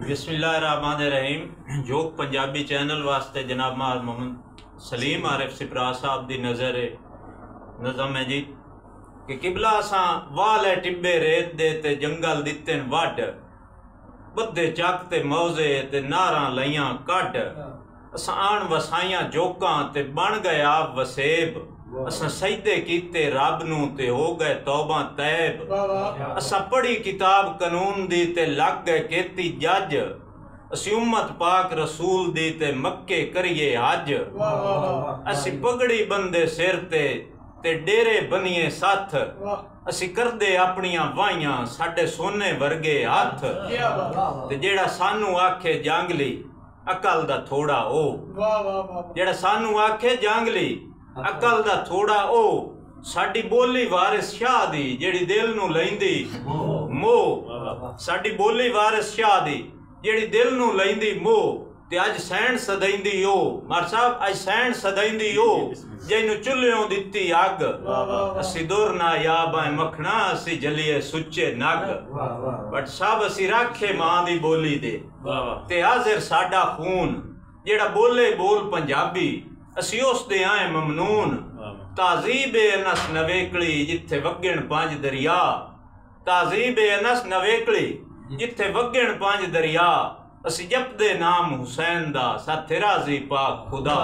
बिस्मिल्लाहिर्रहमानिर्रहीम। Joke Punjabi channel वास्ते जनाब मोहम्मद सलीम आरिफ सिपरा साहब दी नज़र नज़म है जी कि किबला असा वाले टिब्बे रेत दे ते जंगल दिते वड बदे चक ते मौजे ते नारा लइयां कड असा आन वसाइयां जोकां ते बन गए आप वसेब असा सजदे कीते रब नू ते हो गए तौबा तैब असा पढ़ी किताब कानून दी ते लग गए केती जज असी उम्मत पाक रसूल दी ते मक्के करिए हज असी पगड़ी बंदे सिर ते डेरे बनिए साथ असी करदे अपनियां वाइयां साडे सोने वर्गे हाथ ते जेड़ा सानू आखे जांगली अकल दा थोड़ा ओ जेड़ा सानू आखे जांगली अकल दा थोड़ा ओ साडी बोली वारिस शाह दी जेड़ी दिल नू लैंदी मोह साडी बोली वारिस शाह दी जेड़ी दिल नू लैंदी मोह ते अज सैन सदैंदी ओ मार साहब अज सैन सदैंदी ओ जैनू चुल्लियों दित्ती अग असी दुर ना याब आए मखना असी जलिए सुच्चे नग बट सब असी राखे मां दी बोली दे ते हाजिर साडा खून जेड़ा बोले बोल पंजाबी असी उस दे आए ममनून ताजीबे अनस नवेकली जिथे वगण पांच दरिया ताजीबे अनस नवेकली जिथे वगण पांच दरिया असी जपदे नाम हुसैन दा साथे राजी पाक खुदा।